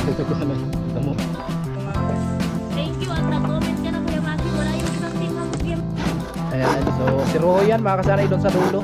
Ito ko na. Tamo. Thank you. At nag-comment ka na Kuya Maki. Wala yung isang team na mag-game. Ayan, so si Royan mga kasanay doon sa dulo.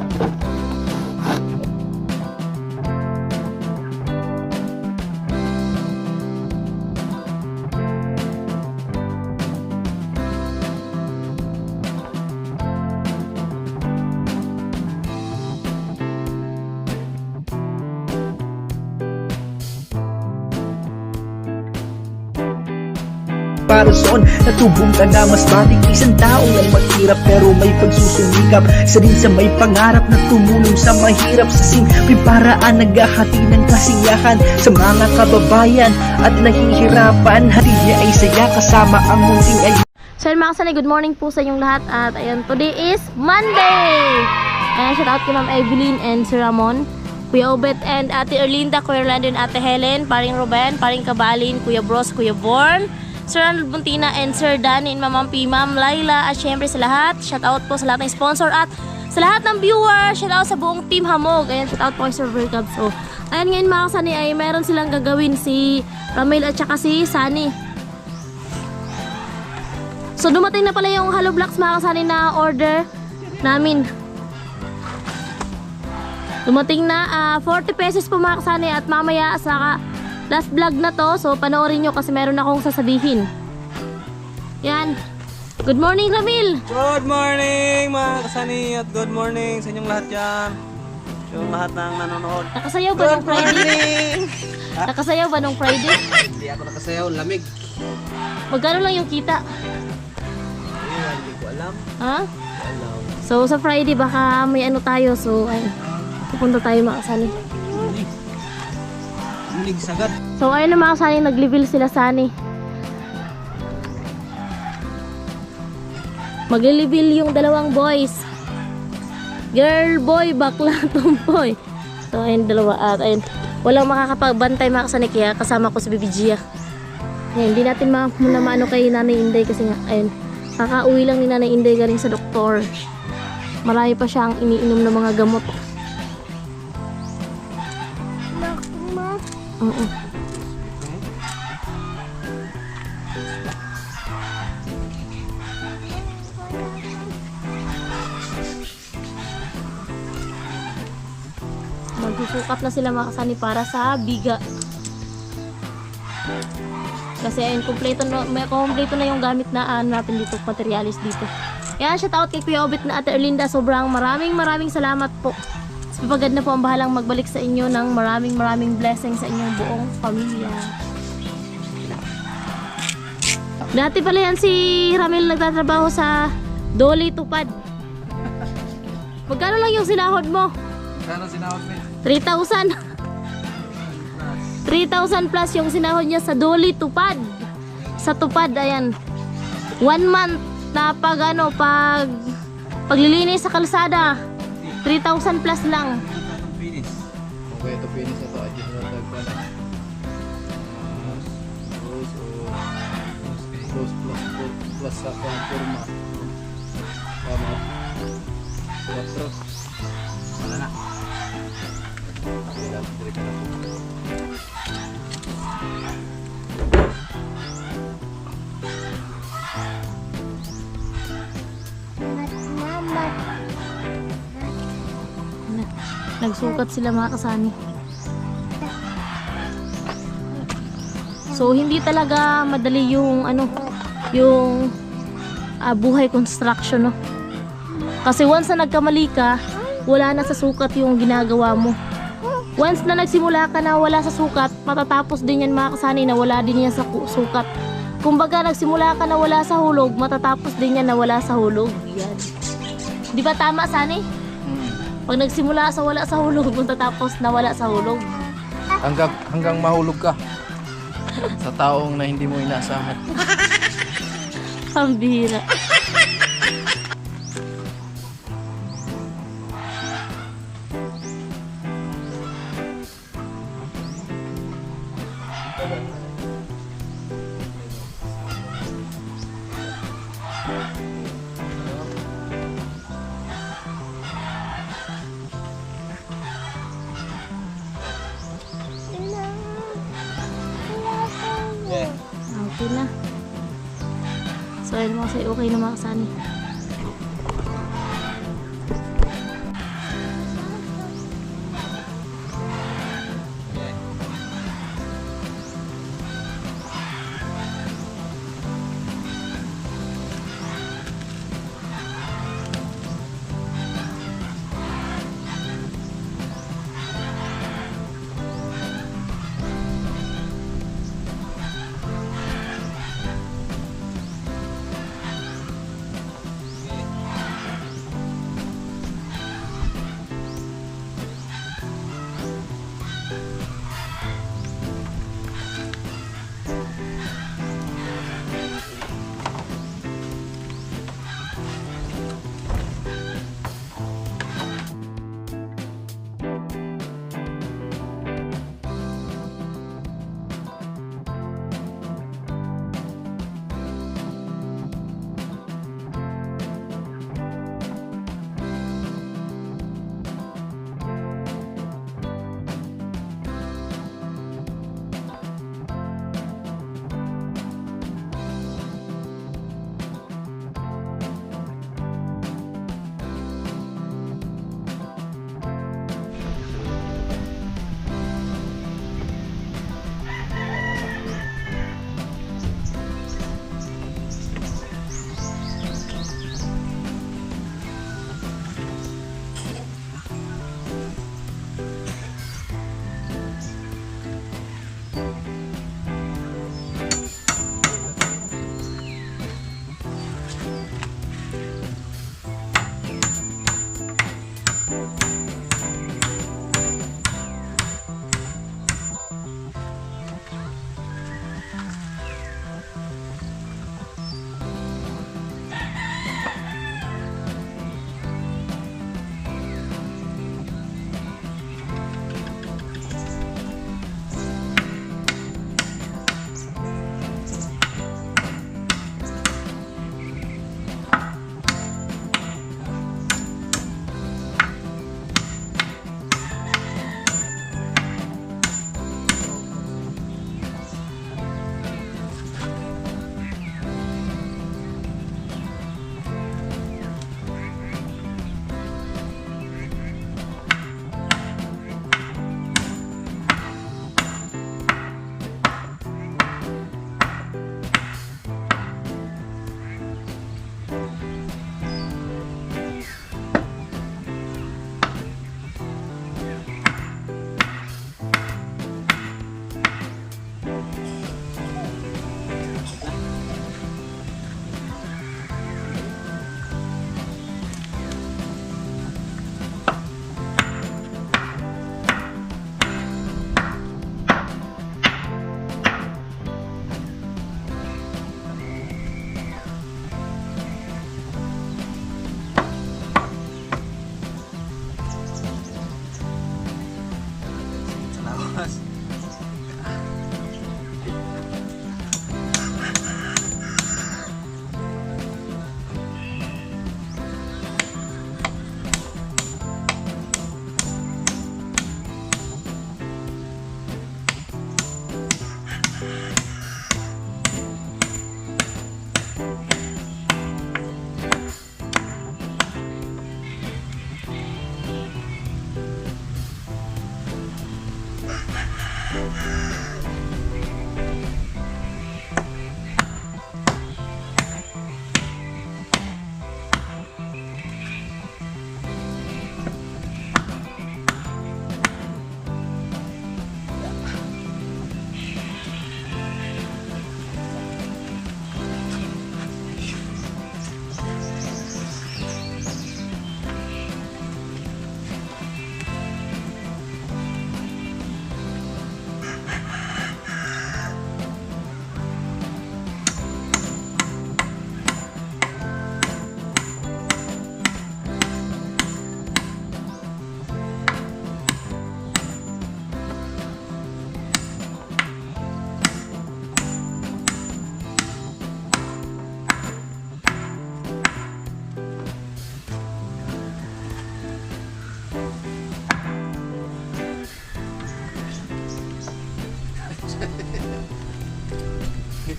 Parason, natubong ka na mas matik. Isang taong lang maghirap pero may pagsusumikap. Isa din sa may pangarap na tumulong sa mahirap. Sa simpleng paraan naghahati ng kasiyahan sa mga kababayan at nahihirapan. Hati niya ay saya kasama ang munting ay. So yun mga kasanay, good morning po sa inyong lahat. At ayun, today is Monday! And shout out kay Ma'am Evelyn and Sir Ramon, Kuya Obet and Ate Erlinda, Kuya Orlando and Ate Helen, Paring Ruben, Paring Kabalin, Kuya Bros, Kuya Born, Sir Arnold Buntina and Sir Danny and Ma'am P, Ma'am Laila, at syempre sa lahat, shout out po sa lahat ng sponsor at sa lahat ng viewers, shout out sa buong Team Hamog. Ayan, shout out po kay Sir Vercab. So, ayan ngayon mga kasani ay meron silang gagawin si Ramel at saka si Sunny. So, dumating na pala yung hollow blocks mga kasani na order namin. Dumating na 40 pesos po mga kasani at mamaya saka last vlog na to, so panoorin nyo kasi meron akong sasabihin. Yan. Good morning, Ramil! Good morning mga kasani at good morning sa inyong lahat dyan. Yung lahat ng nanonood. Nakasayaw ba nung Friday? Nakasayaw ba nung Friday? Hindi ako nakasayaw, lamig. Magkano lang yung kita? Hindi ko alam. Ha? So sa Friday baka may ano tayo, so ay pupunta tayo mga kasani. Lamig sagad. So ayun na mga kasani, nag-level sila Sunny. Mag-level yung dalawang boys. Girl, boy, bakla, tomboy. So ayun dalawa at ayun. Walang makakapagbantay mga kasani kaya kasama ko si Bibi Gia. Ayun, hindi natin muna maano kay Nanay Inday kasi nga ayun. Kakauwi lang ni Nanay Inday galing sa doktor. Marami pa siyang iniinom ng mga gamot. Oo. Magsusukat na sila mga kasani para sa biga. Kasi ayun, kompleto na yung gamit na natin dito, materialis dito. Yan, shout out kay Kuya Obet na Ate Erlinda. Sobrang maraming salamat po. Pagad na po ang bahalang magbalik sa inyo ng maraming blessing sa inyong buong pamilya. Dati pala yan si Ramil nagtatrabaho sa Dolly Tupad. Magkano lang yung sinahod mo? Kano sinahod mo? 3,000. 3,000 plus yung sinahod niya sa Dolly Tupad. Sa Tupad, ayan. 1 month na paglilinis sa kalsada. 3,000 plus lang. Finish. Okay, ito finish na to. Adjust na tagpan. Close plus sa forma. Tama. Cuatro. Wala na. Okay lang, direct na po. Nagsukat sila mga kasani. So hindi talaga madali yung buhay construction, no? Kasi once na nagkamali ka, wala na sa sukat yung ginagawa mo. Once na nagsimula ka na wala sa sukat, matatapos din yan mga kasani na wala din yan sa sukat. Kumbaga nagsimula ka na wala sa hulog, matatapos din yan na wala sa hulog. Yan. Di ba tama, Sani? Pag nagsimula sa wala sa hulog, matatapos na wala sa hulog. Hanggang mahulog ka sa taong na hindi mo inaasahan. Pambihira. okay na. So ayun mga kasani, okay na mga kasani.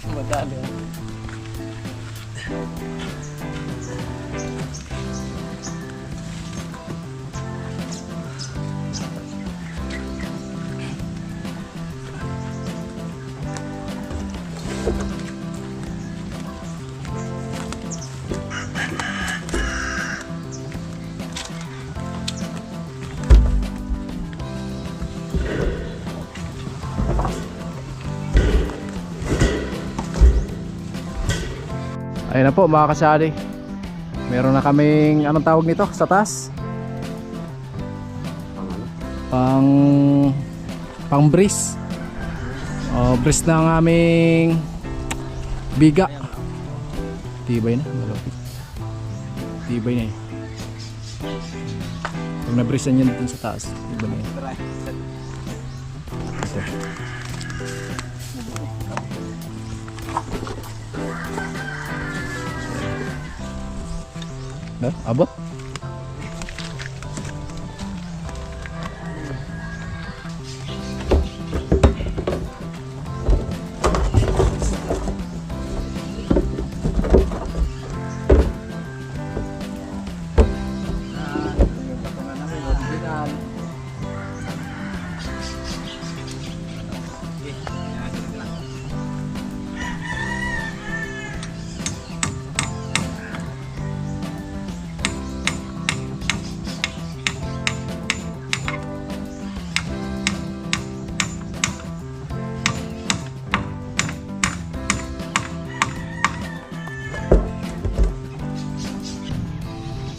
Madali. Ayun na po mga kasali. Meron na kaming anong tawag nito sa taas? Pang bris. Oh, bris ng aming biga. Tibay na, malapit. Tibay na eh. Pag nabrisan yan dun sa taas, tibay na yun. Ito. Abot.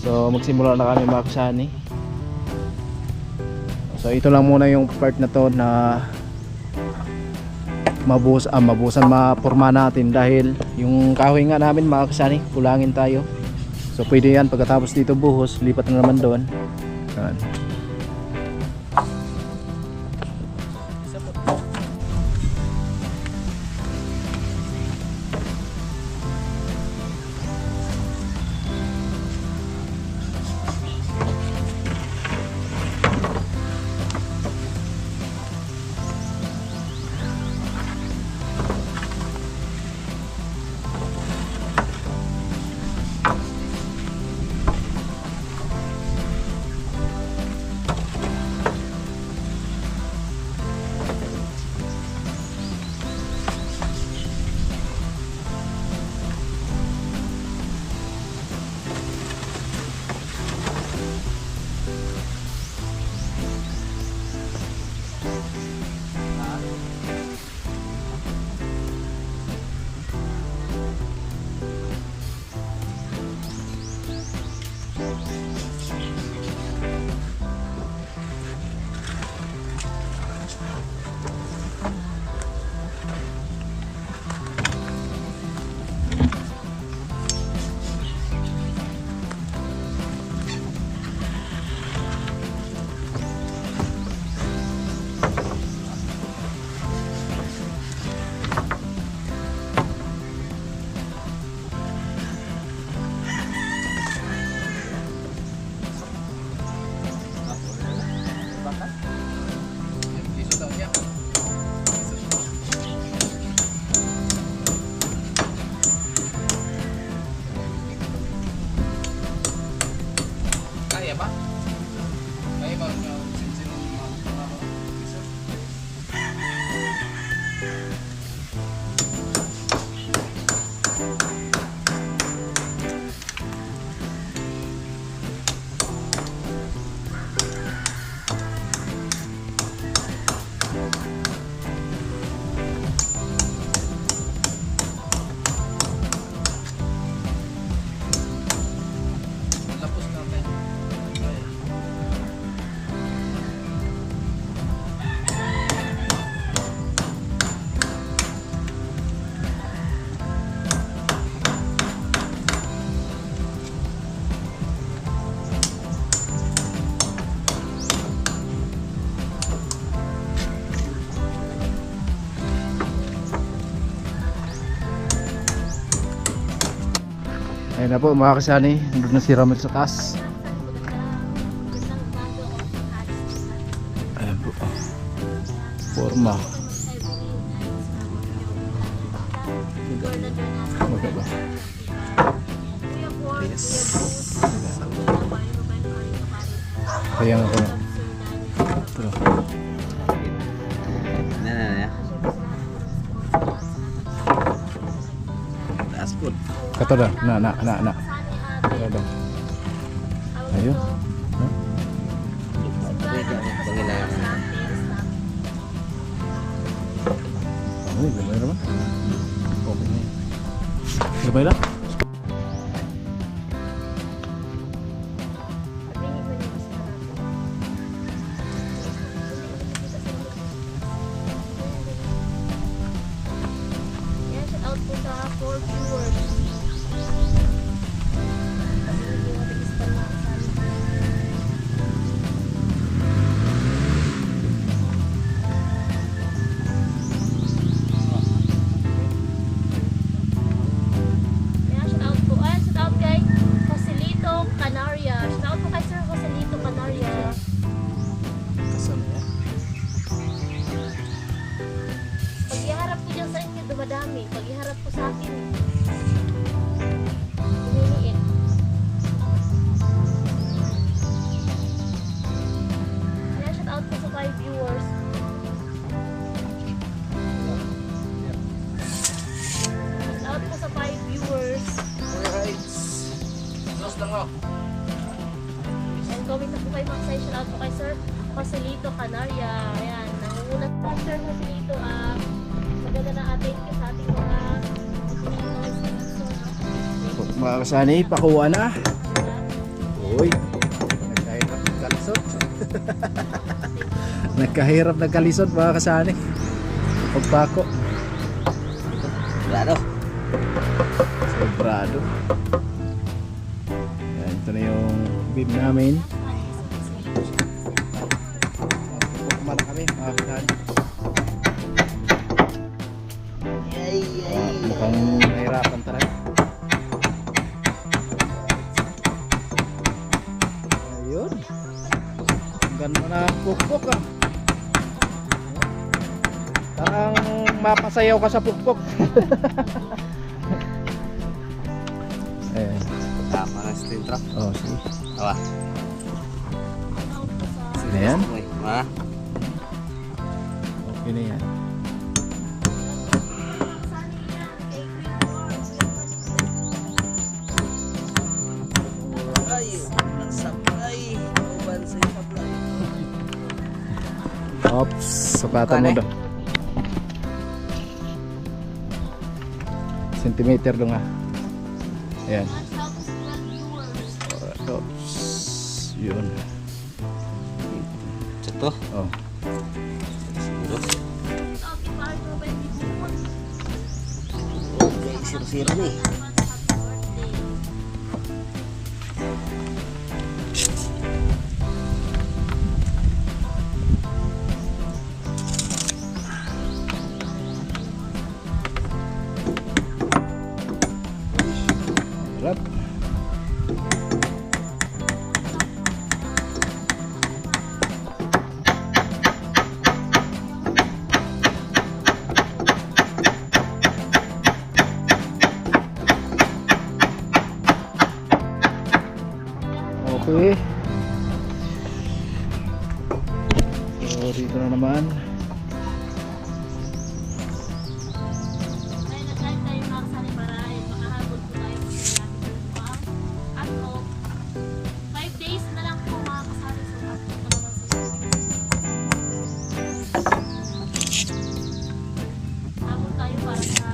So magsimula na kami mga kasani. So ito lang muna yung part na to na mabusan mapurma natin dahil yung kahoy nga namin mga kasani, kulangin tayo. So pwede yan pagkatapos dito buhos, lipat na naman doon. Yan. Ayun na po mga kasani, nandun na si Ramel sa taas. Ayan po, forma. We're na doon na. Baga ba? Kuya Borg, Kuya Yes. Bruce, Paring Ruben, Paring Kaparin. Kaya nga ko na. Sir Danny. Pero, Na. Last food. kato na. Na. Kaya daw. Ayun. Huh? Ay, gamay naman. Okay na yun. Gamay lang. Yan, shout out po sa 4 viewers. Yan, shout out po. Ay, shout out kay Joselito Canaria. Shout out po kay Sir Joselito Canaria. Kasama yan. Pag iharap ko dyan sa inyo, dumadami. Pag iharap ko sa akin, lumiliit. Kaya shout out po sa 5 viewers. Shout out po sa 5 viewers. And comment na po kayo mga say. Shout out po kay Sir Joselito Canaria. Ayan, nangungulat po Sir Joselito. Maganda na thank you sa ating mga Mga kasani, pakuha na. Uy, nagkahirap ng kalisod. Nagkahirap ng kalisod mga kasani. Pagpako. Claro. Sobrado. Yan, ito na yung bib namin. Kumana kami mga kasani. Mukhang nahirapan talaga. Ayun. Ganda na pukpok ah. Parang mapasayaw ka sa pukpok. Ayan. Tama na sa tintra. Oh, sige. Awa. Sige na yan. Uy, ma. Okay na yan. Ay, sabay. Uban sa sabay. Ops, sukatan mo daw. Centimeter dong ah. Ayan. Ops. Yun. Ito. Oh. Siguro. Okay, 0-0 ni. Harap. Okay. So, dito na naman. Ay, nag-live tayo mga kasali para makahabol po tayo sa at 5 days na lang po mga kasali so upload ko naman sa habol tayo para sa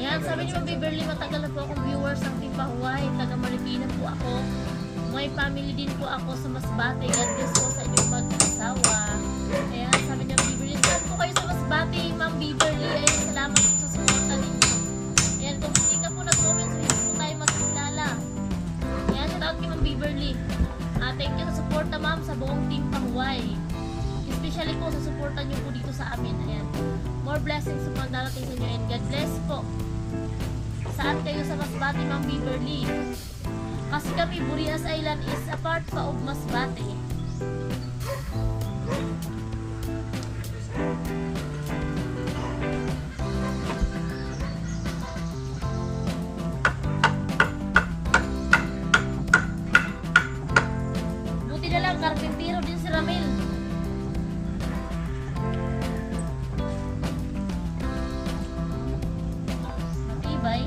Ayan, sabi ni Ma'am Beverly, matagal na po akong viewers ng Team Pahuay. Taga Marikina po ako. May family din po ako sa Masbate. God bless po sa inyong mag-asawa. Ayan, sabi ni Ma'am Beverly, saan po kayo sa Masbate, Ma'am Beverly? Ayan, salamat po sa sumunta ninyo. Ayan, kung hindi ka po nag-comment sa buong team Pahuway. Especially po sa suporta niyo po dito sa amin. Ayan. More blessings sa pagdarating sa inyo and God bless po. Saan kayo sa Masbate, Ma'am Beverly? Kasi kami, Burias Island is a part pa of Masbate. Buti na lang, karpintero din si Ramil. Matibay.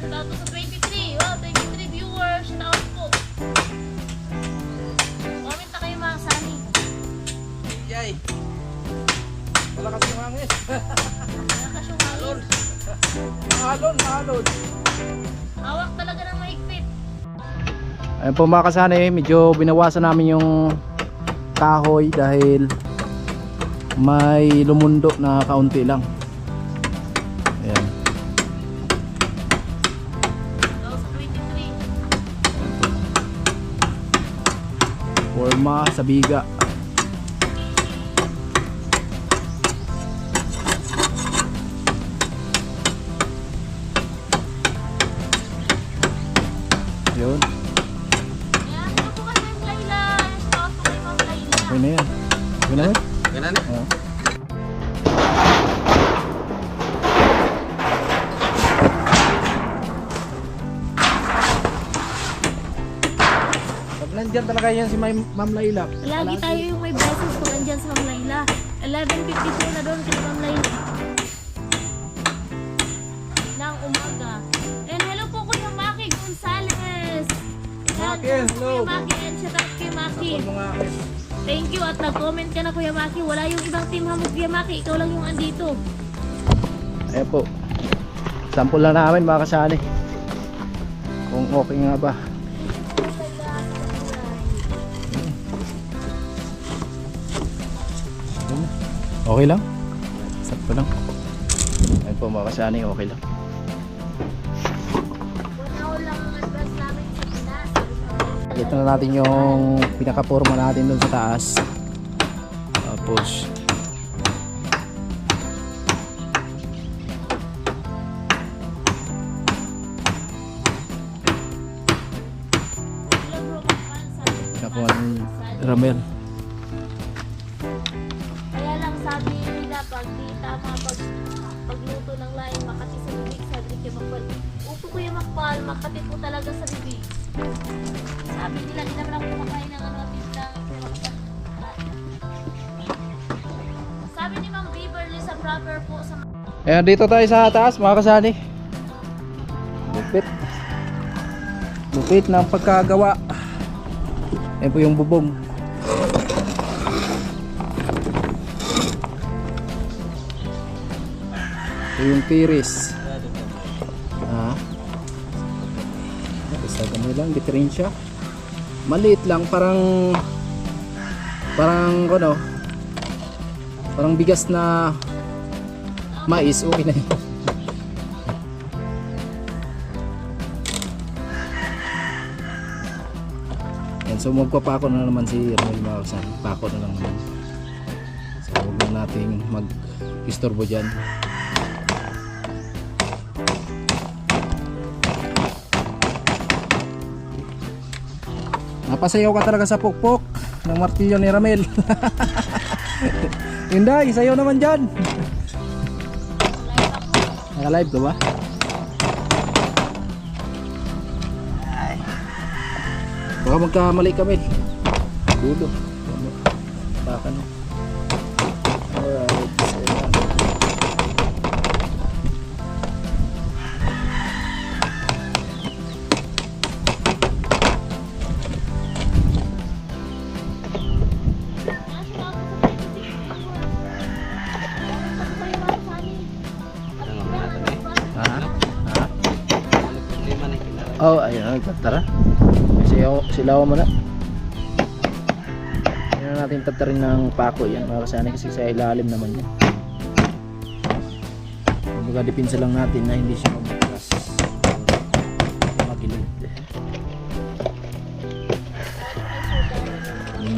Shout out po sa 23. Wow, 23 viewers. Shout out po. Comment na kayo mga Sunny. Yay! Wala kasi yung hangin. Malakas yung hangin. Mahalon. Hawak talaga ng mahigpit. Ayun po mga kasani, medyo binawasan namin yung kahoy dahil may lumundo na kaunti lang. Ayan. Daw sa 23. Forma sa biga. Yun. Ayan, ano po kay Ma'am Layla? Shout out po kay Ma'am Layla. Okay na yan. Okay na yan. Ganun eh. Oo. Pag nandyan talaga yan si Ma'am Layla. Lagi tayo yung may blessings kung nandyan sa Ma'am Layla. 11:52 na doon kay Ma'am Layla. Nang umaga. And hello po Kuya Maki Gonzales. Maki, Yan, hello. Kuya Maki and shout out kay Maki. Ako mga akin. Thank you at nag-comment ka na Kuya Maki. Wala yung ibang team hamog Kuya Maki. Ikaw lang yung andito. Ayan po. Sample na namin mga kasani. Kung okay nga ba. Okay lang. Sakto lang. Ayan po mga kasani, okay lang. Una lang ang advance namin sa Pinas. Ito na natin yung pinaka-forma natin doon sa taas. Tapos Hello bro, Kapal. Sabi ko, nakuha ng Sal. Ramel. Kaya lang sabi nila pag di tama pagluto ng laing makati sa bibig, sabi ni Kuya Makpal. Upo Kuya Makpal, makati po talaga sa bibig. Sabi nila, di naman ako kumakain ng ano, lang Kuya Makpal. Sabi ni Ma'am Beverly sa proper po sa Ayan, dito tayo sa taas mga kasani. Lupit. Lupit ng pagkagawa. Ayan po yung bubong. Ito yung tiris. Basta ganun lang, diferensya. Maliit lang, parang ano, parang bigas na mais, okay na yun. Yan, so magpapako na naman si Ramil mga kasani. Pako na lang naman. So huwag na nating mag-istorbo dyan. Napasayaw ka talaga sa pukpok ng martilyo ni Ramil. Inday, sayaw naman dyan. Naka-live ka ba? Baka magkamali kami. Dulo. Baka no. Alright. Tara. Silaw mo na. Hindi na natin tatarin ng pako yan mga kasani kasi sa ilalim naman yan. Kumbaga dipinsa lang natin na hindi siya mabukas. Magilid.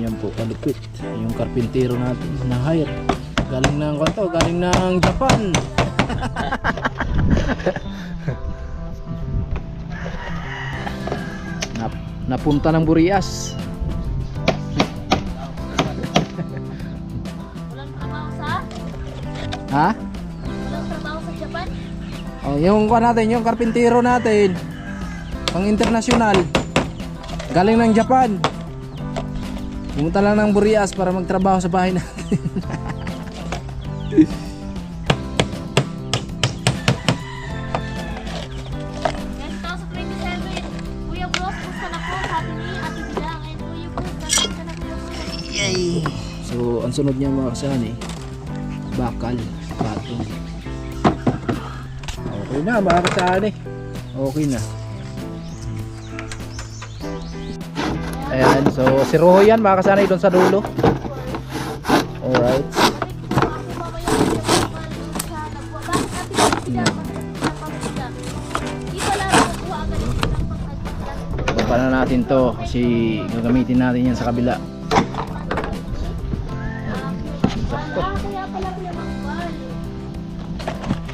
Yan po kalupit. Yung karpintero natin na hire. Galing ng kwanto, galing ng Japan. Napunta ng Burias. Walang trabaho sa? Ha? Walang trabaho sa Japan? Oh, yung kuha natin, yung karpintero natin. Pang internasyonal. Galing ng Japan. Pumunta lang ng Burias para magtrabaho sa bahay natin. Guys, ito sa 27. Kuya Bros, gusto na po. Sabi ni Ate Bilang. And Kuya Bros, gusto na Kuya Bros. Yay! So, ang sunod niya mga kasani, bakal, patong. Okay na mga kasani. Okay na. Ayan, so si Roho yan mga kasani doon sa dulo. Alright. Baba na natin to kasi gagamitin natin yan sa kabila.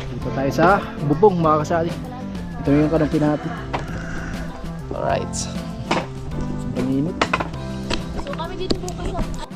Dito tayo sa bubong mga kasali. Ito yung kanapin natin. Alright. Sobrang init. So kami dito bukas